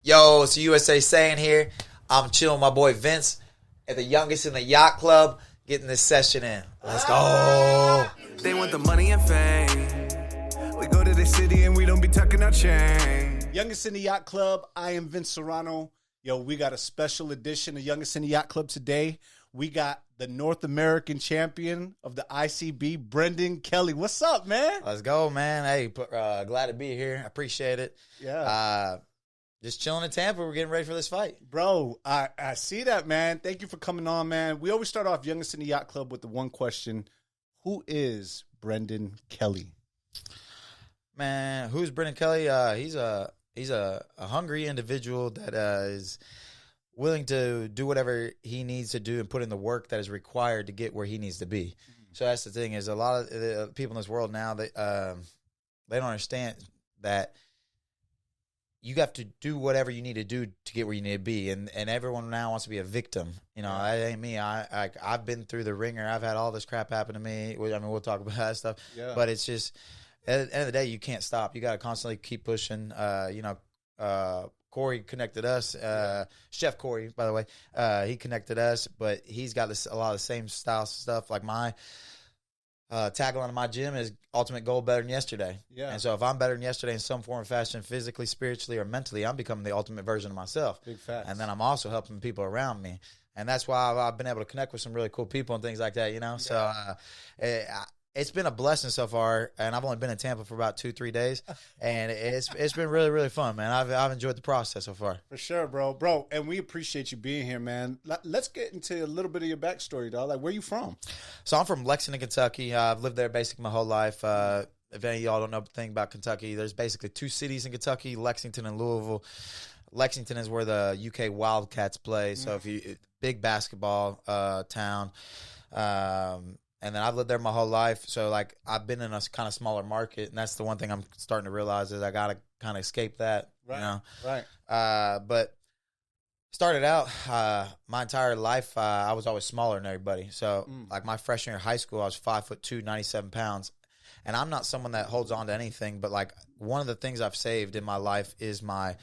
Yo, it's USA Saiyan here. I'm chilling with my boy Vince at the youngest in the yacht club, getting this session in. Let's go. They want the money and fame. We go to the city and we don't be tucking our chain. Youngest in the Yacht Club. I am Vince Serrano. Yo, we got a special edition of Youngest in the Yacht Club today. We got the North American champion of the ICB, Brendan Kelly. What's up, man? Let's go, man. Hey, glad to be here. I appreciate it. Yeah. Just chilling in Tampa. We're getting ready for this fight. Bro, I see that, man. Thank you for coming on, man. We always start off Youngest in the Yacht Club with the one question. Who is Brendan Kelly? Man, who's Brendan Kelly? He's a hungry individual that is willing to do whatever he needs to do and put in the work that is required to get where he needs to be. Mm-hmm. So that's the thing, is a lot of the people in this world now, they don't understand that you have to do whatever you need to do to get where you need to be, and everyone now wants to be a victim. You know, that ain't me. I've been through the ringer. I've had all this crap happen to me. I mean, we'll talk about that stuff. Yeah. But it's just, at the end of the day, you can't stop. You got to constantly keep pushing. Corey connected us. Chef Corey, by the way, he connected us, but he's got a lot of the same style stuff. Like my tagline in my gym is ultimate goal better than yesterday. Yeah. And so if I'm better than yesterday in some form or fashion, physically, spiritually, or mentally, I'm becoming the ultimate version of myself. Big facts. And then I'm also helping people around me. And that's why I've been able to connect with some really cool people and things like that, you know? Yeah. So it's been a blessing so far, and I've only been in Tampa for about 2-3 days, and it's been really, really fun, man. I've enjoyed the process so far. For sure, bro, and we appreciate you being here, man. Let's get into a little bit of your backstory, dog. Like, where you from? So I'm from Lexington, Kentucky. I've lived there basically my whole life. If any of y'all don't know anything about Kentucky, there's basically 2 cities in Kentucky, Lexington and Louisville. Lexington is where the UK Wildcats play, so big basketball town. And then I've lived there my whole life, so like I've been in a kind of smaller market, and that's the one thing I'm starting to realize is I gotta kind of escape that, right? You know? Right. But started out my entire life, I was always smaller than everybody. So like my freshman year of high school, I was 5'2", 97 pounds, and I'm not someone that holds on to anything. But like one of the things I've saved in my life is my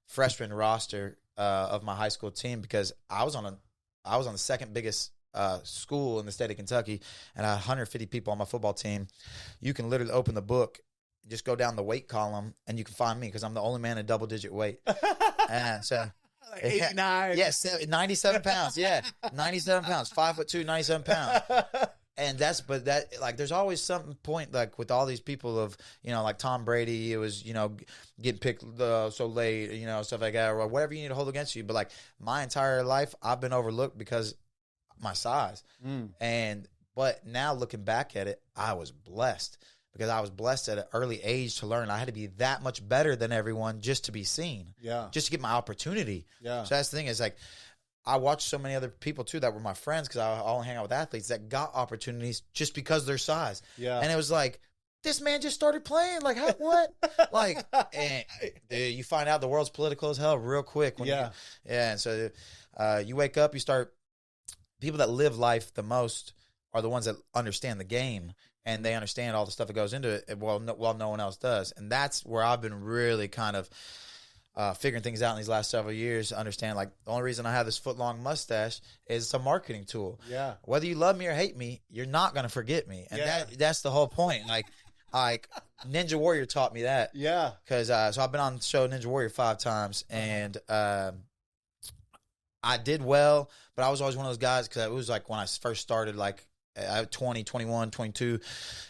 freshman roster of my high school team, because I was on the second biggest school in the state of Kentucky, and I had 150 people on my football team. You can literally open the book, just go down the weight column, and you can find me because I'm the only man in double-digit weight. And so, like 89. Yes, 97 pounds. Yeah, 97 pounds, 5'2", 97 pounds. And there's always some point, like with all these people of, you know, like Tom Brady, it was, you know, getting picked so late, you know, stuff like that, or whatever you need to hold against you. But like my entire life, I've been overlooked because my size. But now looking back at it, I was blessed, because I was blessed at an early age to learn I had to be that much better than everyone just to be seen. Yeah. Just to get my opportunity. Yeah. So that's the thing, is like I watched so many other people too that were my friends, because I only hang out with athletes that got opportunities just because of their size. Yeah. And it was like, this man just started playing. Like, how, what? Like, and dude, you find out the world's political as hell real quick. And so you wake up, you start. People that live life the most are the ones that understand the game, and they understand all the stuff that goes into it while no one else does. And that's where I've been really kind of figuring things out in these last several years. Understand, like, the only reason I have this foot-long mustache is it's a marketing tool. Yeah. Whether you love me or hate me, you're not going to forget me. And that's the whole point. Like Ninja Warrior taught me that. Yeah. Because so I've been on the show Ninja Warrior 5 times, and I did well, but I was always one of those guys, because it was like when I first started, like 20, 21, 22,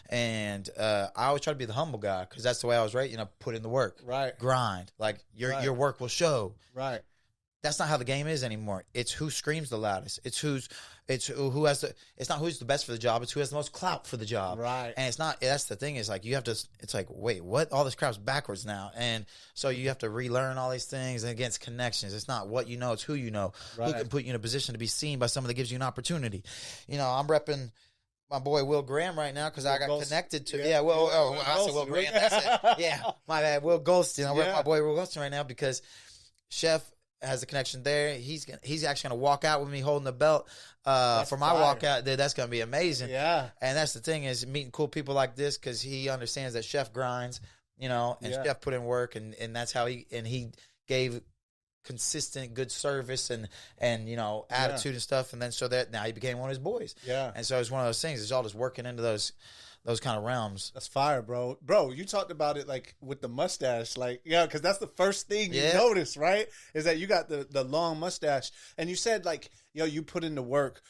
and I always try to be the humble guy, because that's the way I was raised. You know, put in the work, right? Grind, like your work will show, right? That's not how the game is anymore. It's who screams the loudest. It's who has the. It's not who's the best for the job. It's who has the most clout for the job. Right. And it's not. That's the thing. Is like you have to. It's like, wait, what? All this crap's backwards now. And so you have to relearn all these things. And against connections, it's not what you know. It's who you know. Right. Who can put you in a position to be seen by someone that gives you an opportunity. You know, I'm repping my boy Will Graham right now, because I got connected to. Yeah. I said Will Graham. That's it. Yeah. My bad. Will Golston. I'm repping my boy Will Golston right now, because Chef has a connection there. He's actually going to walk out with me holding the belt for my walkout. Dude, that's going to be amazing. Yeah. And that's the thing, is meeting cool people like this, because he understands that Chef grinds, you know, and Chef put in work, and that's how he gave consistent good service and attitude and stuff. And then so that now he became one of his boys. Yeah. And so it's one of those things. It's all just working into those kind of realms. That's fire, bro. Bro, you talked about it like with the mustache, like because that's the first thing you notice, right? Is that you got the long mustache, and you said like you put in the work.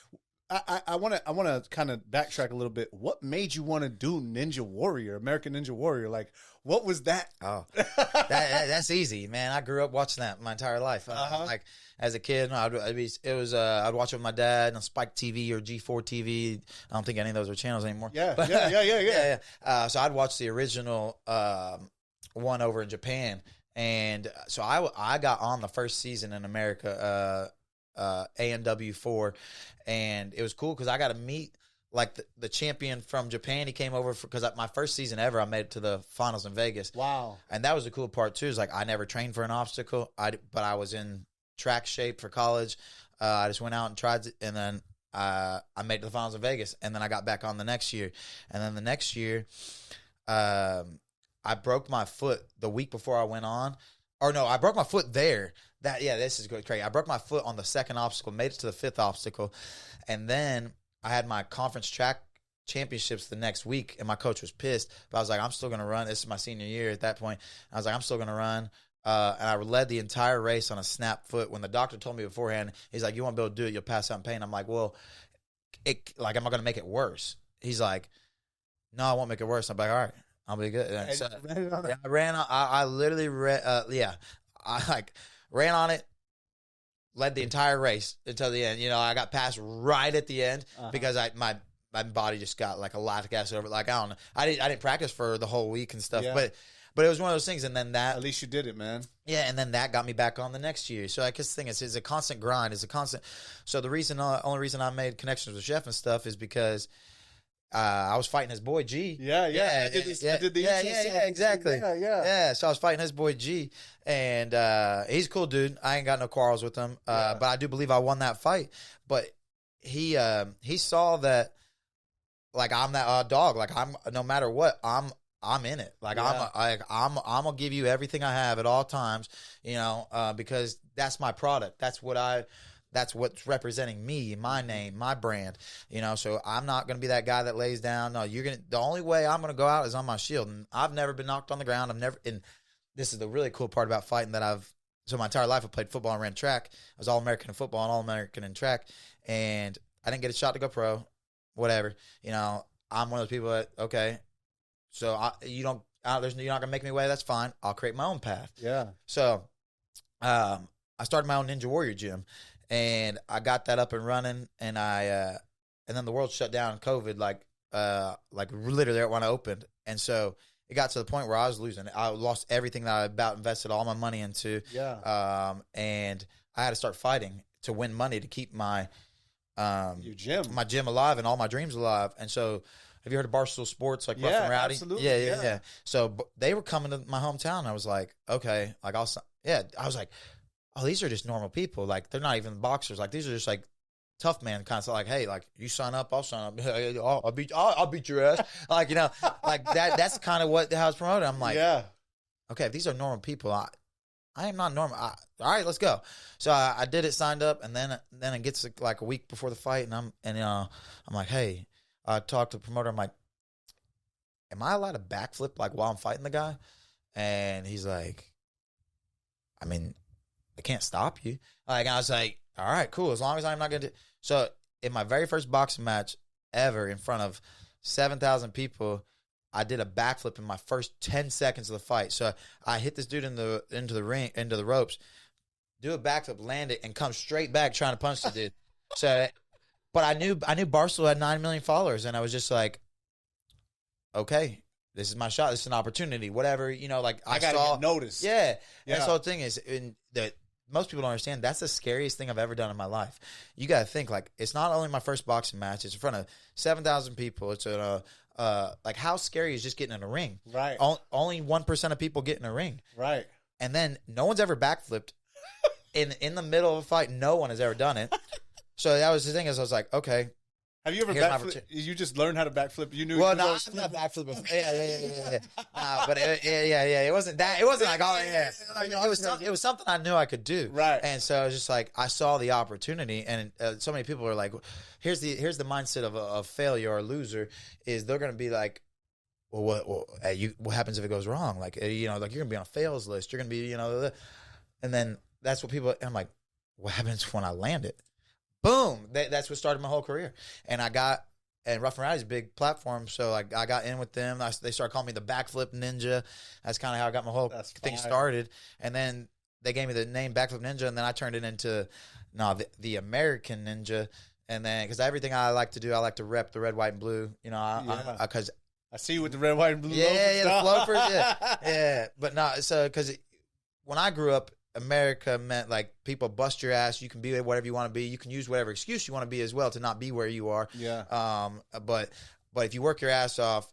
I want to kind of backtrack a little bit. What made you want to do Ninja Warrior, American Ninja Warrior? Like, what was that? Oh, that's easy, man. I grew up watching that my entire life. Like as a kid, I'd watch it with my dad on Spike TV or G4 TV. I don't think any of those are channels anymore. Yeah. So I'd watch the original one over in Japan, and so I got on the first season in America. ANW4, and it was cool because I got to meet like the champion from Japan. He came over because my first season ever, I made it to the finals in Vegas. Wow. And that was the cool part too, is like I never trained for an obstacle, but I was in track shape for college. I just went out and tried it, and then I made it to the finals in Vegas, and then I got back on the next year. And then the next year, I broke my foot the week before I went on. Or no, I broke my foot there. This is crazy. I broke my foot on the second obstacle, made it to the fifth obstacle, and then I had my conference track championships the next week, and my coach was pissed. But I was like, I'm still going to run. This is my senior year at that point. I was like, I'm still going to run. And I led the entire race on a snap foot. When the doctor told me beforehand, he's like, you won't be able to do it. You'll pass out in pain. I'm like, well, am I going to make it worse? He's like, no, I won't make it worse. I'm like, all right. I'll be good. So, I ran on. I literally ran. I ran on it, led the entire race until the end. I got passed right at the end because my body just got like a lactic acid over it. Like I don't know. I didn't practice for the whole week and stuff, but it was one of those things. And then that, at least you did it, man. Yeah, and then that got me back on the next year. So I guess the thing is, it's a constant grind. It's a constant. So the only reason I made connections with Chef and stuff is because. I was fighting his boy G. Yeah. I did exactly. Yeah. So I was fighting his boy G, and he's a cool dude. I ain't got no quarrels with him. But I do believe I won that fight. But he saw that, like I'm that dog. Like I'm no matter what, I'm in it. Like I'm gonna give you everything I have at all times. Because that's my product. That's what's representing me, my name, my brand, so I'm not going to be that guy that lays down. No, the only way I'm going to go out is on my shield. And I've never been knocked on the ground. And this is the really cool part about fighting so my entire life I played football and ran track. I was All-American in football and All-American in track. And I didn't get a shot to go pro, whatever. I'm one of those people that, okay, so you're not going to make me away. That's fine. I'll create my own path. Yeah. So I started my own Ninja Warrior gym. And I got that up and running, and and then the world shut down. COVID, like literally when I opened, and so it got to the point where I was losing. I lost everything that I about invested all my money into. Yeah. And I had to start fighting to win money to keep my your gym, my gym alive, and all my dreams alive. And so, have you heard of Barstool Sports, like Rough and Rowdy? Absolutely. Yeah. So they were coming to my hometown. And I was like, okay, like I was like. Oh, these are just normal people. Like, they're not even boxers. Like, these are just like tough man kind of stuff. Like, hey, like you sign up, I'll sign up. I'll beat your ass. Like, like that. That's kind of how it's promoted. I'm like, okay, if these are normal people, I am not normal. All right, let's go. So I did it, signed up, and then it gets like a week before the fight, and I'm like, hey, I talked to the promoter. I'm like, am I allowed to backflip like while I'm fighting the guy? And he's like, I mean. I can't stop you. Like, I was like, all right, cool. As long as I'm not going to. So in my very first boxing match ever in front of 7,000 people, I did a backflip in my first 10 seconds of the fight. So I hit this dude into the ropes, do a backflip, land it, and come straight back trying to punch the dude. So, but I knew Barstool had 9 million followers, and I was just like, okay. This is my shot. This is an opportunity. Whatever, like I gotta get noticed. Yeah. That's the whole thing is that most people don't understand. That's the scariest thing I've ever done in my life. You got to think like it's not only my first boxing match. It's in front of 7,000 people. It's like how scary is just getting in a ring? Right. Only 1% of people get in a ring. Right. And then no one's ever backflipped in the middle of a fight. No one has ever done it. So that was the thing is I was like, okay, Have you ever Here's my backflip? You just learned how to backflip. You knew. Well, you no, was I'm not backflip before. Yeah. Nah, but it wasn't that. It wasn't like, oh yeah. Like, it was something I knew I could do. Right. And so I was just like, I saw the opportunity, and so many people are like, here's the mindset of a failure or a loser is they're going to be like, well, what happens if it goes wrong? Like, like you're going to be on a fails list. You're going to be, and then that's what people. I'm like, what happens when I land it? Boom! That's what started my whole career. And Rough and Rowdy's a big platform, so I got in with them. They started calling me the backflip ninja. That's kind of how I got my whole thing started. And then they gave me the name Backflip Ninja, and then I turned it into the American Ninja. And then because everything I like to do, I like to rep the red, white, and blue. Because I see you with the red, white, and blue. Yeah, the Flopers. Yeah. But no, so because when I grew up, America meant like people bust your ass. You can be whatever you want to be. You can use whatever excuse you want to be as well to not be where you are. Yeah. But if you work your ass off,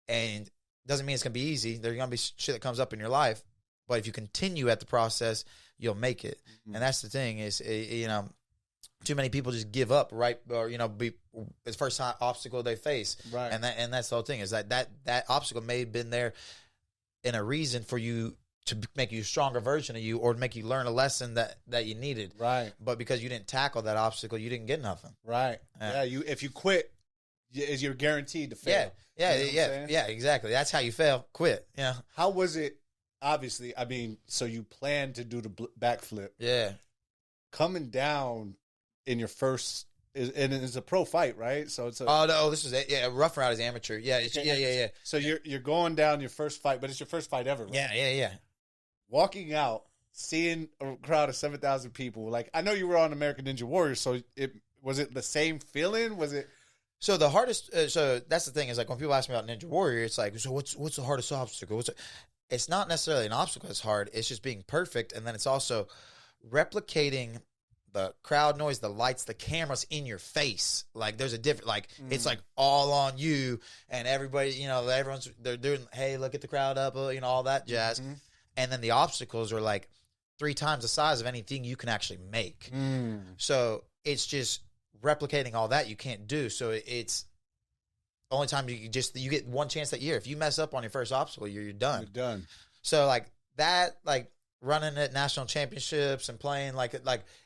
and doesn't mean it's gonna be easy. There's gonna be shit that comes up in your life. But if you continue at the process, you'll make it. Mm-hmm. And that's the thing is, too many people just give up right, or be the first obstacle they face. Right. And that's the whole thing is that obstacle may have been there in a reason for you to make you a stronger version of you, or to make you learn a lesson that you needed. Right. But because you didn't tackle that obstacle, you didn't get nothing. Right. Yeah. If you quit, you're guaranteed to fail. Yeah. Yeah. Exactly. That's how you fail. Quit. Yeah. How was it? Obviously, I mean, so you planned to do the backflip. Yeah. Coming down in your first, and it's a pro fight, right? So it's this is it. Yeah, Rough and Rowdy's amateur. Yeah. Yeah. So you're going down your first fight, but it's your first fight ever, right? Yeah. Walking out, seeing a crowd of 7,000 people, like I know you were on American Ninja Warrior, so was it the same feeling? Was it? So the hardest. So that's the thing is like when people ask me about Ninja Warrior, it's like, so what's the hardest obstacle? It's not necessarily an obstacle that's hard. It's just being perfect, and then it's also replicating the crowd noise, the lights, the cameras in your face. Like there's a different, like it's like all on you, and everybody, they're doing, hey, look at the crowd up, all that jazz. Mm-hmm. And then the obstacles are like 3 times the size of anything you can actually make. So it's just replicating all that you can't do. So it's the only time you get one chance that year. If you mess up on your first obstacle, you're done. You're done. So like that, like running at national championships and playing like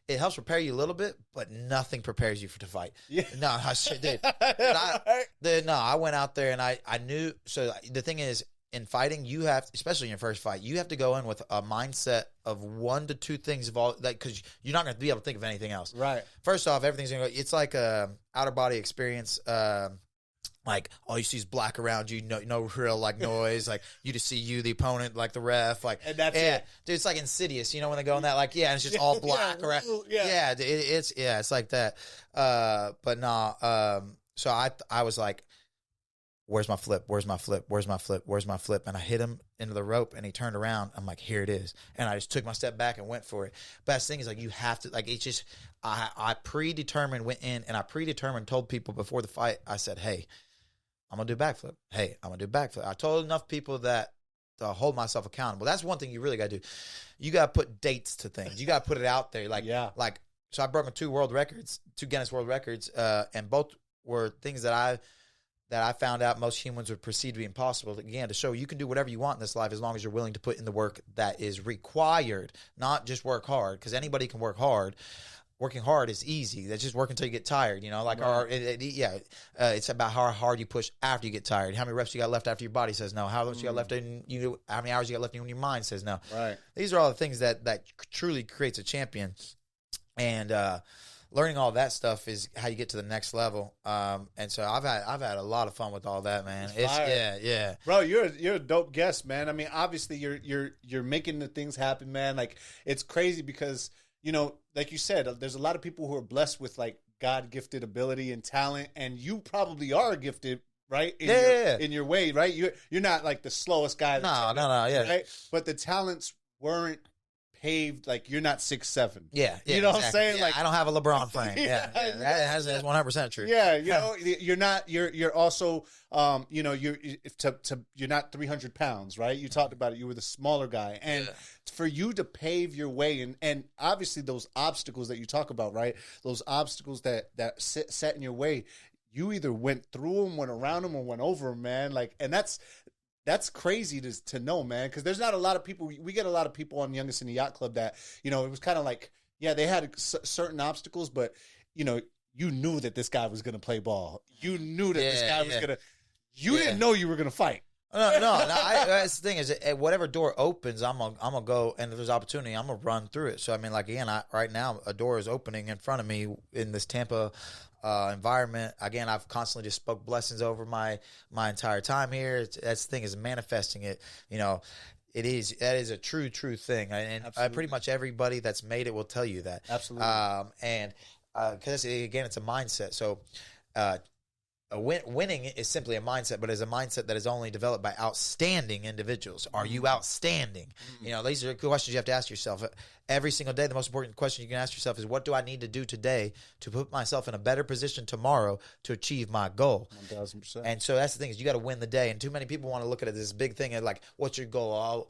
it helps prepare you a little bit, but nothing prepares you to fight. Yeah. No, I sure did. I went out there and I knew. So the thing is, in fighting, you have, especially in your first fight, you have to go in with a mindset of 1 to 2 things of all that, because you're not going to be able to think of anything else. Right. First off, everything's going to go. It's like a outer body experience. Like all you see is black around you, no real like noise. Like you just see you, the opponent, like the ref, like and that's it. Dude, it's like Insidious. You know when they go in that, like and it's just all black around. Yeah, it's like that. But no. So I was like, where's my flip? Where's my flip? Where's my flip? Where's my flip? And I hit him into the rope, and he turned around. I'm like, here it is. And I just took my step back and went for it. Best thing is like you have to like it's just I predetermined went in, and I predetermined told people before the fight. I said, hey, I'm going to do backflip. Hey, I'm going to do backflip. I told enough people that to hold myself accountable. That's one thing you really got to do. You got to put dates to things. You got to put it out there. So I broke 2 world records, 2 Guinness World Records, and both were things that I found out most humans would perceive to be impossible. Again, to show you can do whatever you want in this life as long as you're willing to put in the work that is required, not just work hard, because anybody can work hard. Working hard is easy. That's just work until you get tired. It's about how hard you push after you get tired. How many reps you got left after your body says no. How much you got left in you. How many hours you got left in when your mind says no. Right. These are all the things that truly creates a champion. And learning all that stuff is how you get to the next level. And so I've had a lot of fun with all that, man. Yeah. Bro, you're a dope guest, man. I mean, obviously you're making the things happen, man. Like it's crazy because like you said, there's a lot of people who are blessed with like God-gifted ability and talent, and you probably are gifted, right? In your way, right? You're not like the slowest guy. No, yeah. Right? But the talents weren't paved, like you're not 6'7". Yeah, You know what I'm saying? Yeah, Like I don't have a LeBron frame. That's 100% true. Yeah, you know, you're not. You're also, you know, you're not 300 pounds, right? You talked about it. You were the smaller guy, and for you to pave your way, and obviously those obstacles that you talk about, right? Those obstacles that set in your way, you either went through them, went around them, or went over them, man. Like, and that's crazy to know, man, because there's not a lot of people. We get a lot of people on Youngest in the Yacht Club that, you know, it was kind of like, yeah, they had certain obstacles, but, you know, you knew that this guy was going to play ball. You knew that this guy was going to. You didn't know you were going to fight. No. That's the thing is, whatever door opens, I'm gonna go, and if there's opportunity, I'm gonna run through it. So I mean, like again, right now a door is opening in front of me in this Tampa environment. Again, I've constantly just spoke blessings over my entire time here. That's the thing is manifesting it. You know, that is a true thing, and pretty much everybody that's made it will tell you that. Absolutely. And because again, it's a mindset. So. Winning is simply a mindset, but it's a mindset that is only developed by outstanding individuals. Are you outstanding? You know, these are questions you have to ask yourself every single day. The most important question you can ask yourself is, what do I need to do today to put myself in a better position tomorrow to achieve my goal? 1,000%. And so that's the thing is, you got to win the day. And too many people want to look at it as this big thing and like, what's your goal?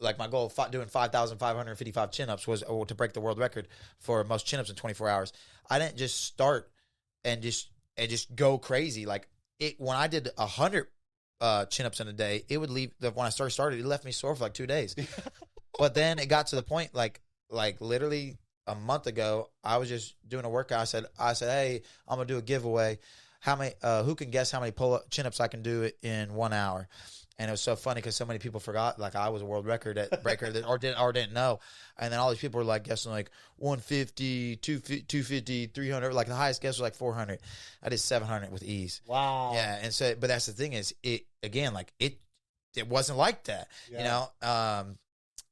Like my goal of doing 5,555 chin-ups was to break the world record for most chin-ups in 24 hours. I didn't just start and just go crazy. Like when I did 100 chin-ups in a day, it would leave. When I started, it left me sore for like 2 days. But then it got to the point, like literally a month ago, I was just doing a workout. I said, hey, I'm gonna do a giveaway. How many? Who can guess how many chin-ups I can do in 1 hour? And it was so funny because so many people forgot, like I was a world record at breaker or didn't know. And then all these people were like guessing like 150, 250, 300. Like the highest guess was like 400. I did 700 with ease. Wow. Yeah. And so, but that's the thing is, it wasn't like that. Yeah. You know,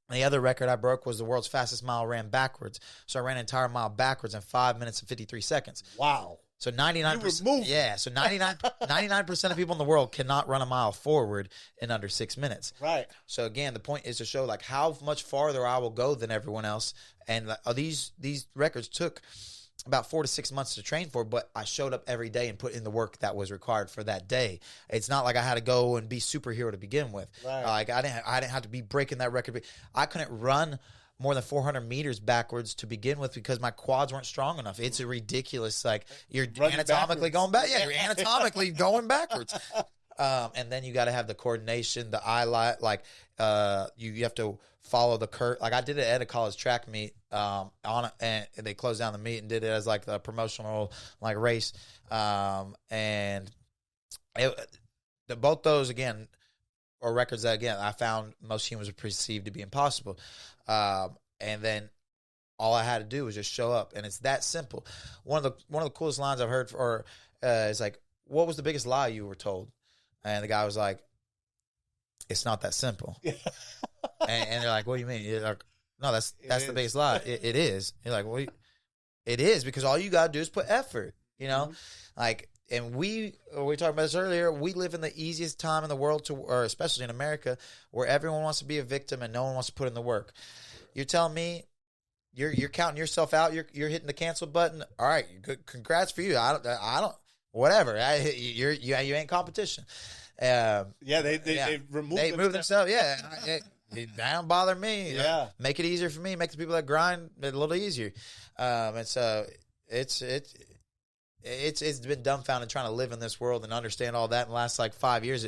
the other record I broke was the world's fastest mile ran backwards. So I ran an entire mile backwards in 5 minutes and 53 seconds. Wow. So 99%, yeah. So 99% of people in the world cannot run a mile forward in under 6 minutes. Right. So again, the point is to show like how much farther I will go than everyone else. And these records took about 4 to 6 months to train for, but I showed up every day and put in the work that was required for that day. It's not like I had to go and be superhero to begin with. Right. Like I didn't have to be breaking that record. I couldn't run more than 400 meters backwards to begin with because my quads weren't strong enough. It's a ridiculous, like you're anatomically going back. Yeah, you're anatomically going backwards. And then you got to have the coordination, the eye light, like you have to follow the curve. Like I did it at a college track meet and they closed down the meet and did it as like the promotional like race. And both those again are records that again I found most humans would perceive to be impossible. And then all I had to do was just show up, and it's that simple. One of the coolest lines I've heard is like, "What was the biggest lie you were told?" And the guy was like, "It's not that simple." and they're like, "What do you mean?" You're like, "No, that's the biggest lie." It is. You're like, "Well, it is because all you gotta do is put effort." You know, like. And we talked about this earlier, we live in the easiest time in the world or especially in America, where everyone wants to be a victim and no one wants to put in the work. You're telling me you're counting yourself out, you're hitting the cancel button. All right, good, congrats for you. I don't whatever. You ain't competition. They moved themselves. Yeah. It don't bother me. Yeah. Make it easier for me. Make the people that grind a little easier. And so it's been dumbfounded trying to live in this world and understand all that in the last like 5 years.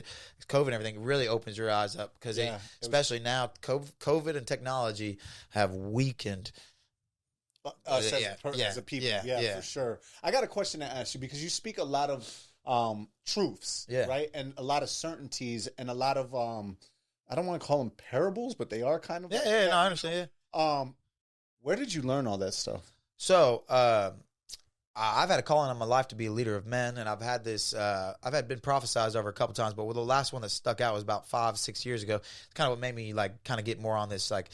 COVID and everything really opens your eyes up because especially now, COVID and technology have weakened us as a people. Yeah, for sure. I got a question to ask you because you speak a lot of truths, right? And a lot of certainties and a lot of I don't want to call them parables, but they are kind of no, I understand. Where did you learn all that stuff? So I've had a calling on my life to be a leader of men, and I've had this. I've been prophesized over a couple times, but the last one that stuck out was about 5-6 years ago. It's kind of what made me like kind of get more on this. Like,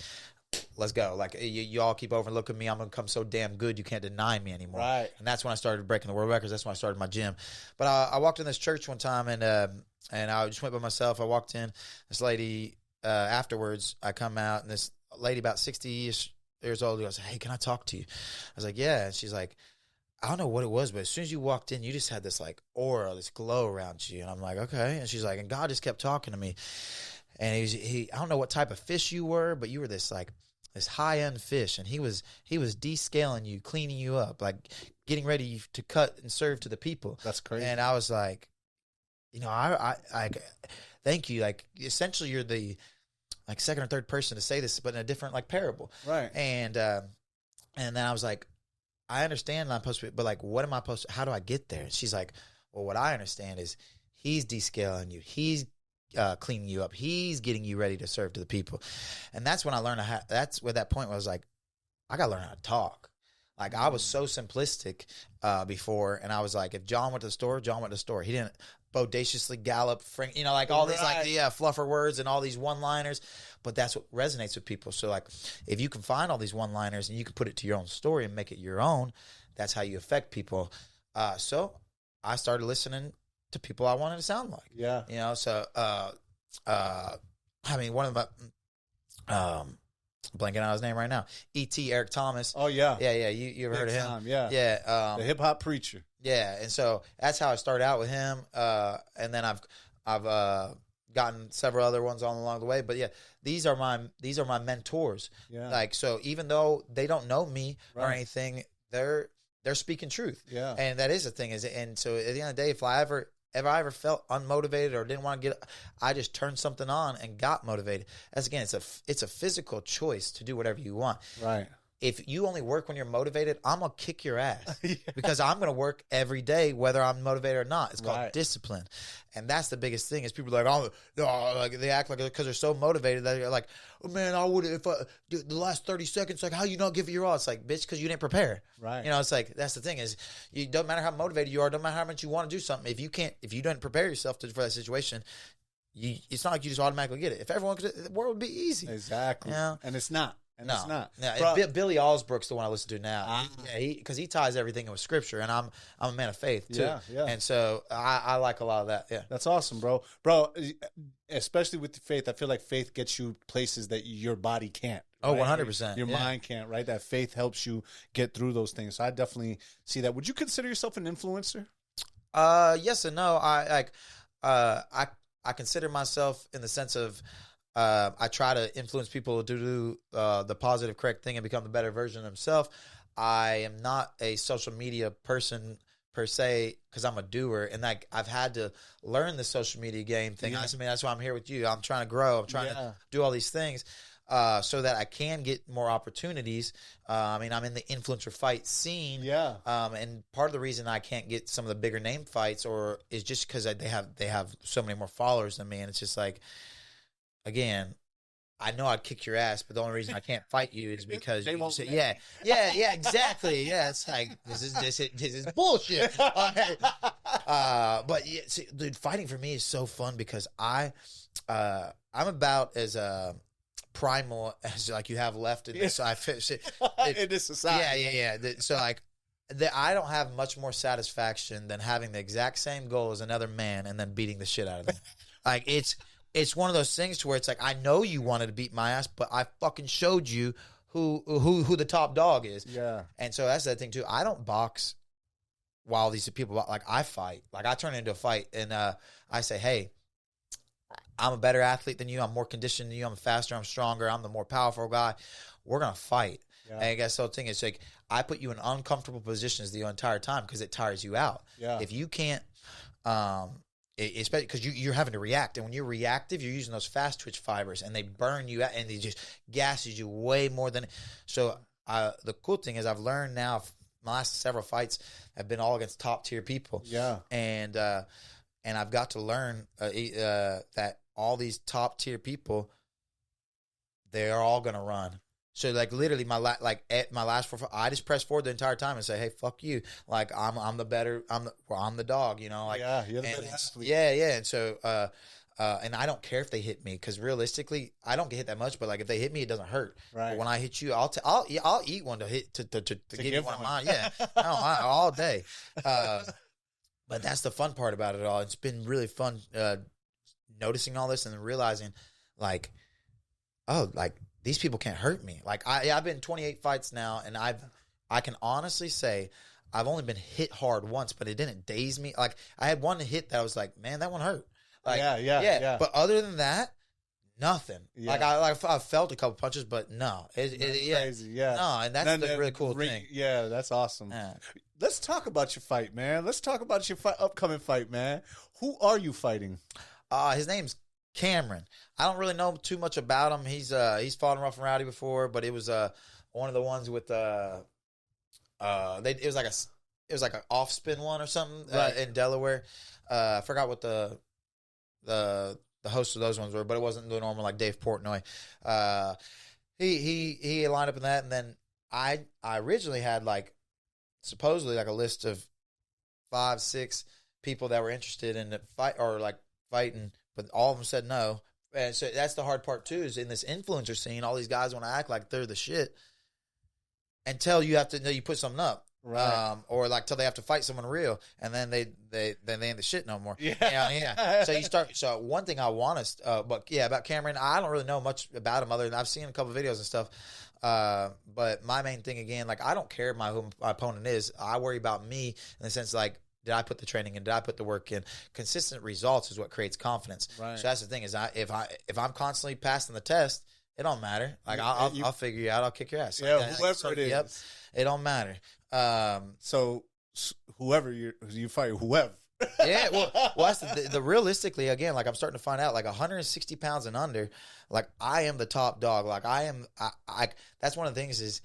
let's go. Like you all keep over and look at me. I'm gonna come so damn good. You can't deny me anymore. Right. And that's when I started breaking the world records. That's when I started my gym. But I walked in this church one time, and I just went by myself. I walked in. This lady. Afterwards, I come out, and lady about 60-ish years old. I was like, hey, can I talk to you? I was like, yeah. And she's like, I don't know what it was, but as soon as you walked in, you just had this like aura, this glow around you. And I'm like, okay. And she's like, and God just kept talking to me. And I don't know what type of fish you were, but you were this high end fish. And he was descaling you, cleaning you up, like getting ready to cut and serve to the people. That's crazy. And I was like, you know, I thank you. Like essentially you're the like second or third person to say this, but in a different like parable. Right. And then I was like, I understand I'm supposed to, but like, what am I supposed to, how do I get there? And she's like, well, what I understand is he's descaling you. He's cleaning you up. He's getting you ready to serve to the people. And that's when I learned that's where that point where I was like, I got to learn how to talk. Like I was so simplistic before. And I was like, if John went to the store, John went to the store. He didn't bodaciously gallop, you know, like all these like the fluffer words and all these one-liners. But that's what resonates with people. So like if you can find all these one-liners and you can put it to your own story and make it your own, that's how you affect people. So I started listening to people I wanted to sound like. Yeah. You know, so I mean one of my blanking out his name right now. E.T. Eric Thomas. Oh yeah. Yeah. You ever heard of him? Yeah. Yeah. The hip hop preacher. Yeah. And so that's how I started out with him. And then I've gotten several other ones on along the way. But yeah, these are my mentors. Yeah. Like so even though they don't know me or Right. anything, they're speaking truth. Yeah. And that is the thing and so at the end of the day, if I ever felt unmotivated or didn't want to I just turned something on and got motivated. As again, it's a physical choice to do whatever you want. Right. If you only work when you're motivated, I'm going to kick your ass Yeah. because I'm going to work every day, whether I'm motivated or not. It's called Right. discipline. And that's the biggest thing is people are like, oh, like they act like because they're so motivated that you're like, oh man, I would if the last 30 seconds, like how you not give it your all? It's like, bitch, because you didn't prepare. Right. You know, it's like, that's the thing is you don't matter how motivated you are, don't matter how much you want to do something. If you don't prepare yourself for that situation, it's not like you just automatically get it. If everyone could, the world would be easy. Exactly. Yeah. And it's not. And it's not. No, Billy Allsbrook's the one I listen to now. Yeah, because he ties everything in with scripture, and I'm a man of faith too. Yeah. And so I like a lot of that. Yeah, That's awesome, bro. Bro, especially with faith, I feel like faith gets you places that your body can't. Oh, right? 100%. Your mind can't, right? That faith helps you get through those things. So I definitely see that. Would you consider yourself an influencer? Yes and no. I consider myself in the sense of I try to influence people to do the positive, correct thing and become the better version of themselves. I am not a social media person per se because I'm a doer, and like I've had to learn the social media game thing. Yeah. I mean, that's why I'm here with you. I'm trying to grow. I'm trying to do all these things so that I can get more opportunities. I mean, I'm in the influencer fight scene. Yeah. And part of the reason I can't get some of the bigger name fights is just because they have so many more followers than me, and it's just like. Again, I know I'd kick your ass, but the only reason I can't fight you is because They you won't say, let yeah, exactly. Yeah, it's like this is bullshit. But yeah, see, dude, fighting for me is so fun because I'm about as primal as like you have left in this. So in this society. Yeah. So like. I don't have much more satisfaction than having the exact same goal as another man and then beating the shit out of them. Like it's one of those things to where it's like I know you wanted to beat my ass, but I fucking showed you who the top dog is. Yeah. And so that's the thing too. I don't box while these people like I fight. Like I turn into a fight and I say, hey, I'm a better athlete than you. I'm more conditioned than you. I'm faster. I'm stronger. I'm the more powerful guy. We're gonna fight. Yeah. And I guess the whole thing is like I put you in uncomfortable positions the entire time because it tires you out. Yeah. If you can't, especially because you're having to react, and when you're reactive, you're using those fast twitch fibers, and they burn you out, and they just gasses you way more than. So the cool thing is I've learned now. My last several fights have been all against top tier people. Yeah. And I've got to learn that all these top tier people, they are all gonna run. So like literally my last 4 I just press forward the entire time and say, hey, fuck you. Like I'm the dog, you know. Like yeah, you're the better athlete. Yeah. And so and I don't care if they hit me because realistically I don't get hit that much. But like if they hit me, it doesn't hurt. Right. But when I hit you, I'll eat one to hit to give you one of mine. Yeah, all day. But that's the fun part about it all. It's been really fun noticing all this and realizing like, oh, like these people can't hurt me. Like I've been 28 fights now, and I can honestly say I've only been hit hard once, but it didn't daze me. Like I had one hit that I was like, man, that one hurt. Like, yeah. But other than that, nothing. Yeah. I felt a couple punches, but no, crazy. Yeah, no, and that's the really cool thing. Yeah, that's awesome. Yeah. Let's talk about your fight, man. Let's talk about your upcoming fight, man. Who are you fighting? His name's Cameron. I don't really know too much about him. He's fought in Rough and Rowdy before, but it was one of the ones with it was like an off spin one or something in Delaware. I forgot what the hosts of those ones were, but it wasn't the normal like Dave Portnoy. He lined up in that, and then I originally had like supposedly like a list of 5-6 people that were interested in the fight or like fighting, but all of them said no. And so that's the hard part too, is in this influencer scene, all these guys want to act like they're the shit until you put something up. Right. Or like till they have to fight someone real, and then they ain't the shit no more. Yeah. So you start. So one thing I want to, but yeah, about Cameron, I don't really know much about him other than I've seen a couple videos and stuff. But my main thing again, like I don't care who my opponent is. I worry about me in the sense like, did I put the training in? Did I put the work in? Consistent results is what creates confidence. Right. So that's the thing is, if I'm constantly passing the test, it don't matter. Like I'll figure you out. I'll kick your ass. Yeah, like, whoever it is. Yep, it don't matter. So whoever you fight, whoever. Yeah, well, that's the realistically again. Like I'm starting to find out, like 160 pounds and under, like I am the top dog. Like I that's one of the things is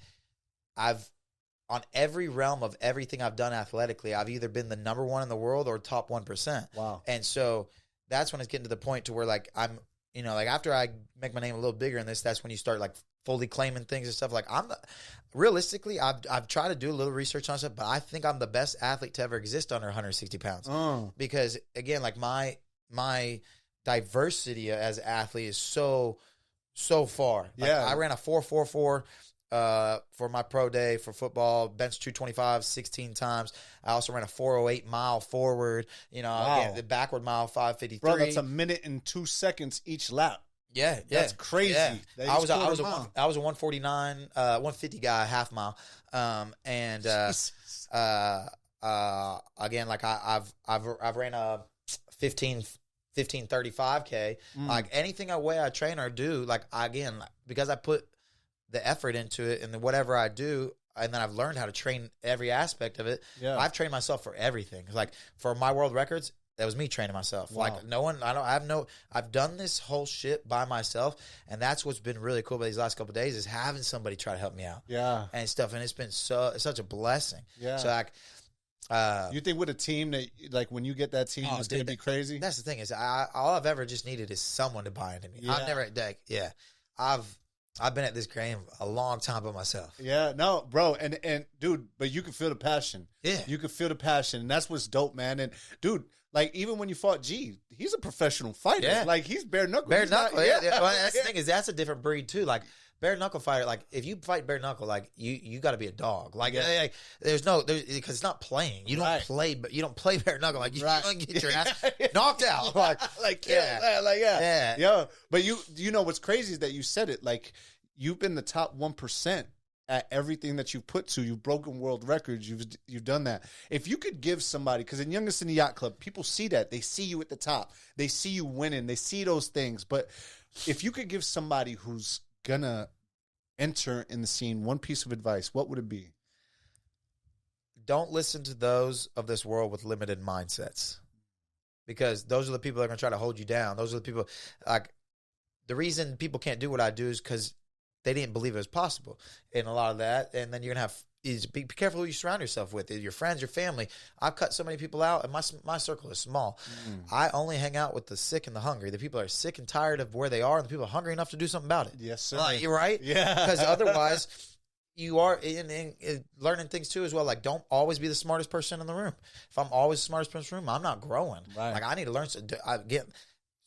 I've on every realm of everything I've done athletically, I've either been the number one in the world or top 1%. Wow. And so that's when it's getting to the point to where like I'm, like after I make my name a little bigger in this, that's when you start like fully claiming things and stuff. Like realistically, I've tried to do a little research on stuff, but I think I'm the best athlete to ever exist under 160 pounds. Because again, like my diversity as an athlete is so far. Like, yeah. I ran a 4.44 for my pro day for football, bench 225 16 times. I also ran a 408 mile forward, wow. Again, the backward mile 553. Bro, that's 1 minute and 2 seconds each lap. Yeah, that's crazy. Yeah. I was a 149, 150 guy, half mile. Again, like I've ran a 15:35K. Like anything I train or do, like because I put the effort into it and then whatever I do, and then I've learned how to train every aspect of it. Yeah. I've trained myself for everything. Like for my world records, that was me training myself. Wow. Like I've done this whole shit by myself, and that's what's been really cool about these last couple of days is having somebody try to help me out. Yeah. And stuff, and it's been such a blessing. Yeah. So like, you think with a team that like when you get that team, it's gonna be crazy? That's the thing is, all I've ever just needed is someone to buy into me. Yeah. I've never I've been at this game a long time by myself. Yeah, no, bro, and dude, but you can feel the passion. Yeah, you can feel the passion, and that's what's dope, man. And dude, like even when you fought G, he's a professional fighter. Yeah. Like he's bare knuckle. Bare knuckle. Yeah. Well, that's the thing is that's a different breed too. Like bare knuckle fighter. Like if you fight bare knuckle, like you got to be a dog. Like there's because it's not playing. You don't play, but you don't play bare knuckle. Like you don't get your ass knocked out. Yeah. But you know what's crazy is that you said it. Like you've been the top 1% at everything that you've put to. You've broken world records. You've done that. If you could give somebody, because in Youngest in the Yacht Club, people see that. They see you at the top. They see you winning. They see those things. But if you could give somebody who's gonna enter in the scene one piece of advice, what would it be? Don't listen to those of this world with limited mindsets, because those are the people that are going to try to hold you down. Those are the people, like, the reason people can't do what I do is because they didn't believe it was possible. And a lot of that, and then you're going to have, be careful who you surround yourself with, your friends, your family. I've cut so many people out, and my circle is small. I only hang out with the sick and the hungry, the people that are sick and tired of where they are, and the people are hungry enough to do something about it. Yes, sir. You're right? Yeah. Because otherwise, you are in learning things too as well. Like, don't always be the smartest person in the room. If I'm always the smartest person in the room, I'm not growing. Right. Like, I need to learn. I get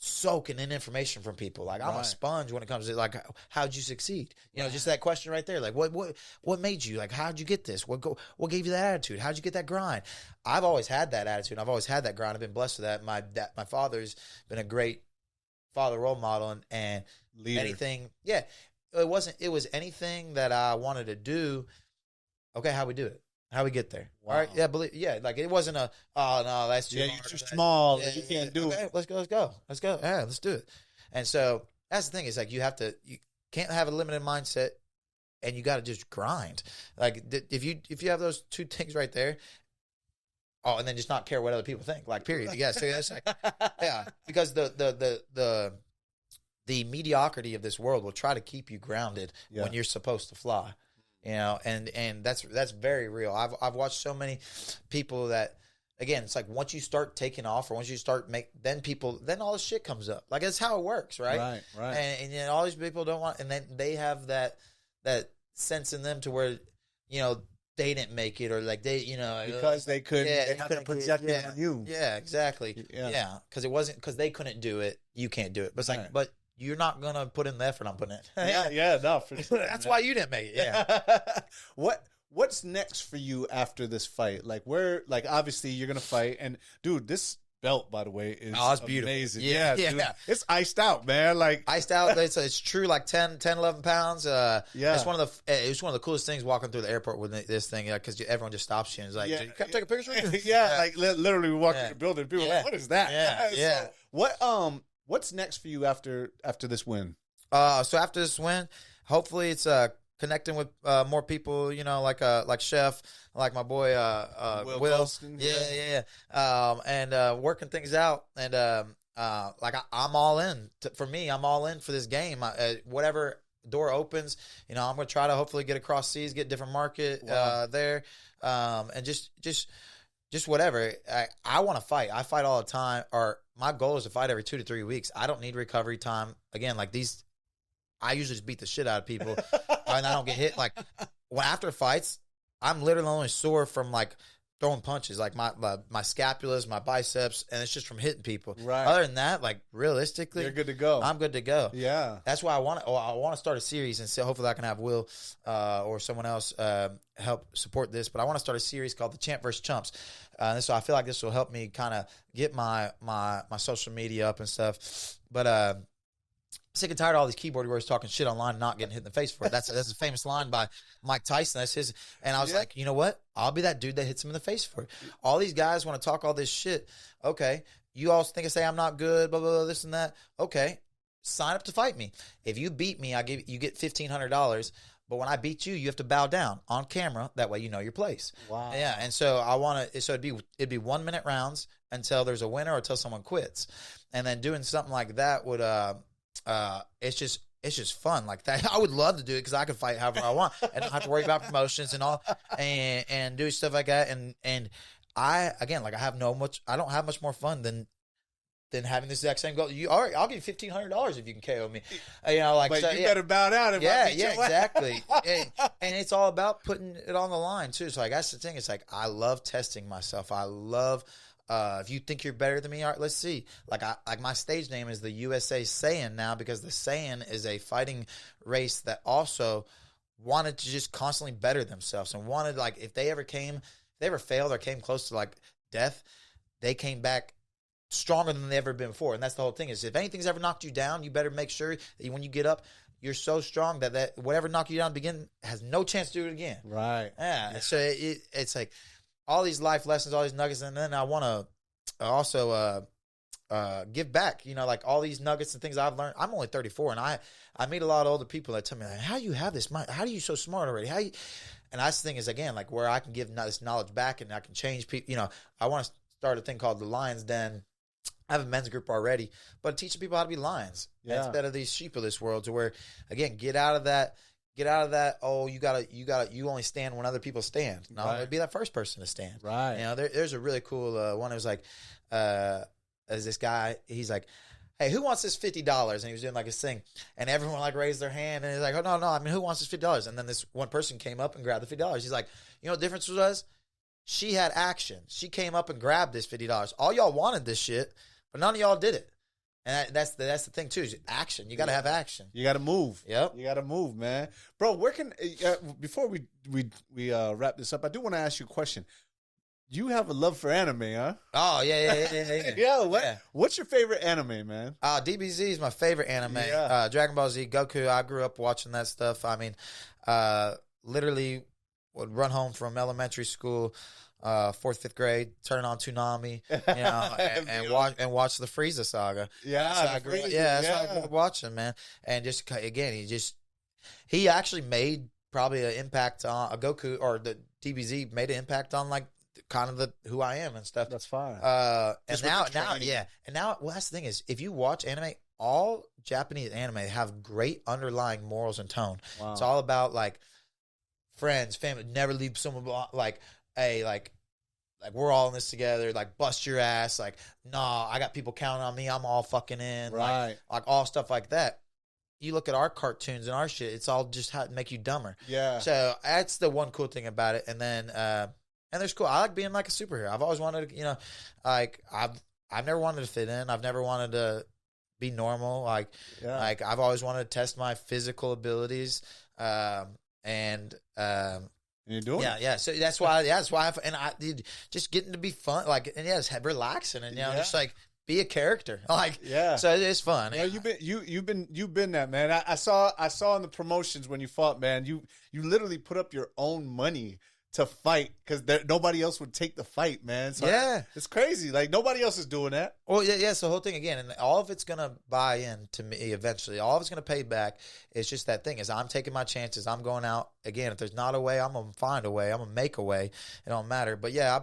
soaking in information from people. Like, I'm a sponge when it comes to, like, how'd you succeed? You know, just that question right there. Like, what made you? Like, how'd you get this? What gave you that attitude? How'd you get that grind? I've always had that attitude. I've always had that grind. I've been blessed with that. My father's been a great father role model and leader. Anything. Yeah. it wasn't. It was anything that I wanted to do. Okay, how we do it? How we get there? Wow. All right, yeah, like it wasn't a. Oh no, that's too. Yeah, hard. you're too small. Yeah, You can't do okay, it. Let's go. Yeah, let's do it. And so that's the thing. Is like you can't have a limited mindset, and you got to just grind. Like if you have those two things right there. Oh, and then just not care what other people think. Like, period. Yeah, so that's like, yeah, because the mediocrity of this world will try to keep you grounded when you're supposed to fly. You know, and that's very real. I've watched so many people that, again, it's like once you start taking off, or once you start then all this shit comes up. Like, that's how it works, right? Right. And you know, all these people don't want, and then they have that sense in them to where, you know, they didn't make it, or like they, you know, because they couldn't. Yeah, they had to project it on you. Yeah, exactly. Yeah, because it wasn't because they couldn't do it. You can't do it. But it's like, but you're not gonna put in the effort I'm putting in. Yeah, no, for sure. That's why you didn't make it. Yeah. What's next for you after this fight? Like, obviously you're gonna fight, and dude, this belt, by the way, is it's beautiful. Amazing. Yeah. Dude. It's iced out, man. Like iced out. It's true, like 10, 11 pounds. It's one of the coolest things walking through the airport with this thing, because everyone just stops you and is like, "Can I take a picture?" Like literally we walk through the building, people are like, "What is that?" So, what's next for you after this win? So after this win, hopefully it's connecting with more people, you know, like Chef, like my boy Will. Yeah. And working things out, and like I'm all in. For me, I'm all in for this game. Whatever door opens, you know, I'm gonna try to hopefully get across seas, get different market there, and just whatever. I want to fight. I fight all the time. Or my goal is to fight every 2 to 3 weeks. I don't need recovery time. Again, like these, I usually just beat the shit out of people, and I don't get hit. Like after fights, I'm literally only sore from like throwing punches, like my scapulas, my biceps, and it's just from hitting people. Right. Other than that, like realistically, you're good to go. I'm good to go. Yeah. That's why I want to start a series, and so hopefully I can have Will or someone else help support this. But I want to start a series called the Champ vs. Chumps. So I feel like this will help me kind of get my social media up and stuff. But sick and tired of all these keyboard warriors talking shit online and not getting hit in the face for it. That's a famous line by Mike Tyson. That's his. And I was like, you know what? I'll be that dude that hits him in the face for it. All these guys want to talk all this shit. Okay. You all think I say I'm not good, blah, blah, blah, this and that. Okay. Sign up to fight me. If you beat me, you get $1,500. But when I beat you, you have to bow down on camera. That way you know your place. Wow. Yeah. And so it'd be 1 minute rounds until there's a winner or until someone quits. And then doing something like that would, it's just fun like that. I would love to do it because I could fight however I want and don't have to worry about promotions and all, and do stuff like that. And I don't have much more fun than having this exact same goal. All right, I'll give you $1,500 if you can KO me. You know, like, but so, you better bow down. If I beat you. Exactly. and it's all about putting it on the line too. So like that's the thing. It's like I love testing myself. I love. If you think you're better than me, all right, let's see. Like my stage name is the USA Saiyan now, because the Saiyan is a fighting race that also wanted to just constantly better themselves and wanted, like, if they ever failed or came close to like death, they came back stronger than they've ever been before. And that's the whole thing, is if anything's ever knocked you down, you better make sure that when you get up, you're so strong that whatever knocked you down at the beginning has no chance to do it again. Right. Yeah. So it's like all these life lessons, all these nuggets, and then I want to also give back. You know, like all these nuggets and things I've learned. I'm only 34, and I meet a lot of older people that tell me, like, how do you have this mind? How are you so smart already? And that's the thing, is, again, like, where I can give this knowledge back and I can change people. You know, I want to start a thing called the Lions Den. I have a men's group already, but teaching people how to be lions instead of these sheep of this world, to where, again, get out of that. Oh, you only stand when other people stand. No, be that first person to stand. Right. You know, there's a really cool one. It was like, as this guy, he's like, hey, who wants this $50? And he was doing like his thing, and everyone like raised their hand, and he's like, oh no, I mean, who wants this $50? And then this one person came up and grabbed the $50. He's like, you know what the difference was? She had action. She came up and grabbed this $50. All y'all wanted this shit, but none of y'all did it. And that's the thing too, is action. You got to have action. You got to move. Yep. You got to move, man. Bro, where can before we wrap this up, I do want to ask you a question. you have a love for anime, huh? Oh yeah. What's your favorite anime, man? DBZ is my favorite anime. Yeah. Dragon Ball Z, Goku. I grew up watching that stuff. I mean, literally would run home from elementary school, 4th, 5th grade, turn on Toonami, and watch the Frieza saga. Yeah, so I grew, that's what I grew up watching, man. And just again, he actually made probably an impact on Goku, or the DBZ made an impact on like kind of who I am and stuff. That's fine. And now, well, that's the thing is, if you watch anime, all Japanese anime have great underlying morals and tone. Wow. It's all about like friends, family, never leave someone like, hey, like we're all in this together, like bust your ass, like, nah, I got people counting on me, I'm all fucking in, right? Like all stuff like that. You look at our cartoons and our shit, it's all just how to make you dumber. Yeah. So that's the one cool thing about it. And then, and there's cool. I like being like a superhero. I've always wanted to, like I've never wanted to fit in. I've never wanted to be normal. Like I've always wanted to test my physical abilities. And you're doing it. Yeah. So that's why, just getting to be fun, like, and it's relaxing, and just like be a character, like, so it's fun. Yeah, you've been that, man. I saw in the promotions when you fought, man. You literally put up your own money to fight because nobody else would take the fight, man. So it's crazy. Like nobody else is doing that. Well, it's the whole thing again, and all of it's gonna buy in to me eventually. All of it's gonna pay back. It's just that thing is I'm taking my chances. I'm going out again. If there's not a way, I'm gonna find a way. I'm gonna make a way. It don't matter. But yeah,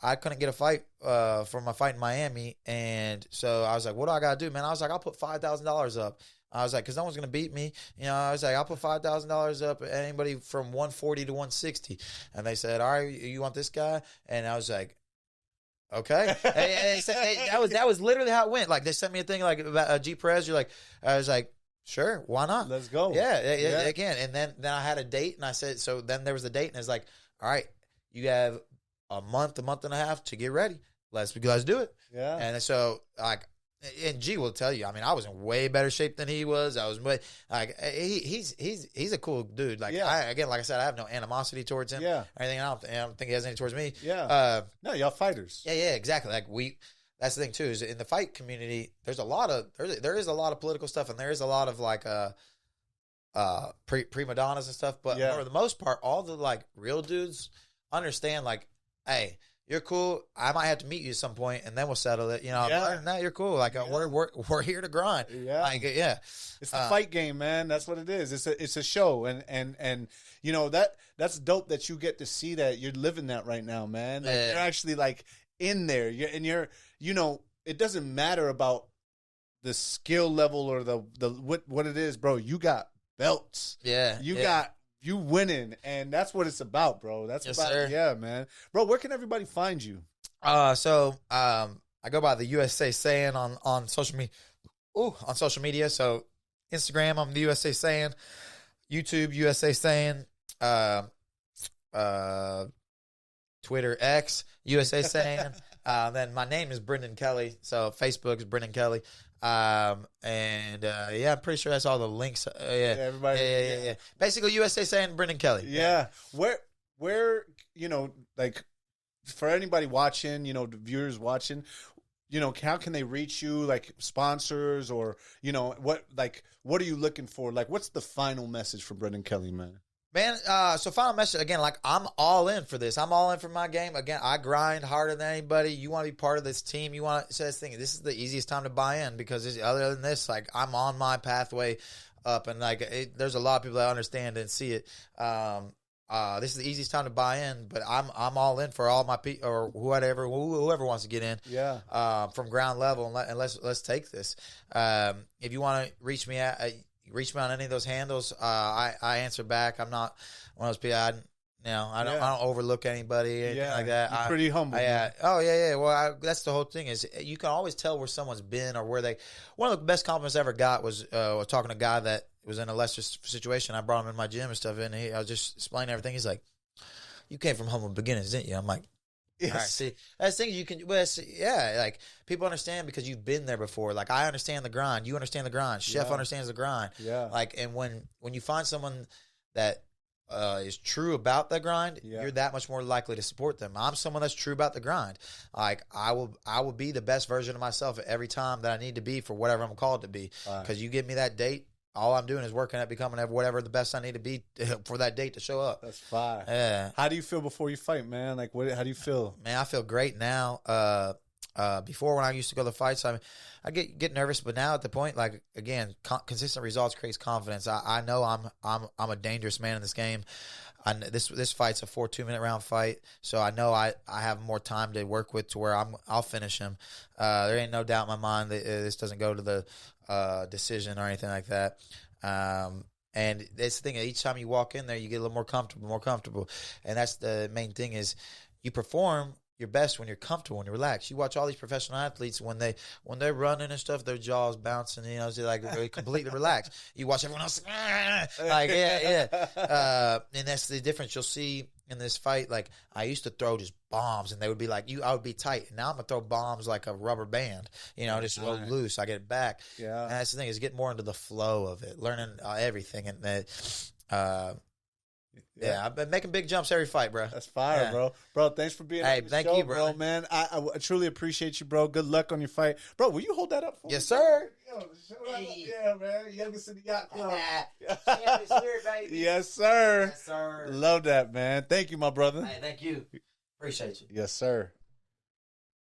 I couldn't get a fight for my fight in Miami, and so I was like, what do I gotta do, man? I was like, I'll put $5,000 up. I was like, because no one's going to beat me. I was like, I'll put $5,000 up at anybody from 140 to 160. And they said, all right, you want this guy? And I was like, okay. And they said, that was literally how it went. Like, they sent me a thing like about G Perez. I was like, sure, why not? Let's go. Yeah, again. And then I had a date, and I said, so then there was a date, and it's like, all right, you have a month and a half to get ready. Let's do it. Yeah. And so, like, and G will tell you, I mean, I was in way better shape than he was. I was like, he's a cool dude. Like, like I said, I have no animosity towards him. Yeah. Or anything. I don't think he has any towards me. Yeah. No, y'all fighters. Yeah, exactly. Like that's the thing too, is in the fight community, there is a lot of political stuff, and there is a lot of like, prima donnas and stuff. But for the most part, all the like real dudes understand, like, hey, you're cool. I might have to meet you at some point, and then we'll settle it. No, you're cool. Like we're here to grind. Yeah, like, It's the fight game, man. That's what it is. It's a show, and that's dope that you get to see that you're living that right now, man. Like, you're actually like in there. You're it doesn't matter about the skill level or the what it is, bro. You got belts. Yeah, you winning, and that's what it's about, bro. That's about it. Yeah, man. Bro, where can everybody find you? So I go by the USA Saiyan on social media. On social media. So Instagram, I'm the USA Saiyan. YouTube, USA Saiyan. Twitter, X, USA Saiyan. Then my name is Brendan Kelly. So Facebook is Brendan Kelly. I'm pretty sure that's all the links. Everybody. Yeah. Basically, USA Saiyan, Brendan Kelly. Yeah. Where like for anybody watching, the viewers watching, how can they reach you? Like sponsors or what are you looking for? Like, what's the final message for Brendan Kelly, man? Man, so final message, again, like, I'm all in for this. I'm all in for my game. Again, I grind harder than anybody. You want to be part of this team. So this is the easiest time to buy in, because other than this, like, I'm on my pathway up, and like, there's a lot of people that understand and see it. This is the easiest time to buy in, but I'm all in for all my people, or whoever wants to get in. Yeah. From ground level, and let's take this. If you want to reach me on any of those handles. I answer back. I'm not one of those people. I don't overlook anybody like that. You're pretty humble. Yeah. Well, that's the whole thing, is you can always tell where someone's been, or where they. One of the best compliments I ever got was talking to a guy that was in a lesser situation. I brought him in my gym and stuff, and I was just explaining everything. He's like, "You came from humble beginnings, didn't you?" I'm like, yes. All right, see, that's things you can, like, people understand because you've been there before. Like, I understand the grind. You understand the grind. Chef understands the grind. Yeah. Like, and when you find someone that is true about the grind, Yeah. you're that much more likely to support them. I'm someone that's true about the grind. Like I will be the best version of myself every time that I need to be for whatever I'm called to be. Because you give me that date, all I'm doing is working at becoming whatever the best I need to be for that date to show up. That's fire. Yeah. How do you feel before you fight, man? Like, how do you feel? Man, I feel great now. Before when I used to go to the fights, I get nervous, but now at the point, like again, consistent results creates confidence. I know I'm a dangerous man in this game. This fight's a 4 2-minute round fight, so I know I have more time to work with to where I'll finish him. There ain't no doubt in my mind that this doesn't go to the decision or anything like that. And that's the thing. Each time you walk in there, you get a little more comfortable, and that's the main thing is you perform your best when you're comfortable, when you're relaxed. You watch all these professional athletes when they're running and stuff, their jaws bouncing, you know, they're like completely relaxed. You watch everyone else like and that's the difference you'll see in this fight. Like I used to throw just bombs, and they would be like I would be tight. And now I'm gonna throw bombs like a rubber band, you know, just roll loose. I get it back. Yeah, and that's the thing is get more into the flow of it, learning everything, and that. Yeah, I've been making big jumps every fight, bro. That's fire, bro. Bro, thanks for being on the thank show, you, bro. Man. I truly appreciate you, bro. Good luck on your fight. Bro, will you hold that up for me? Yes, sir. Yo, show that up. Yeah, man. Youngest in the yacht club. Champions here, baby. Yes, sir. Yes, sir. Love that, man. Thank you, my brother. Hey, thank you. Appreciate you. Yes, sir.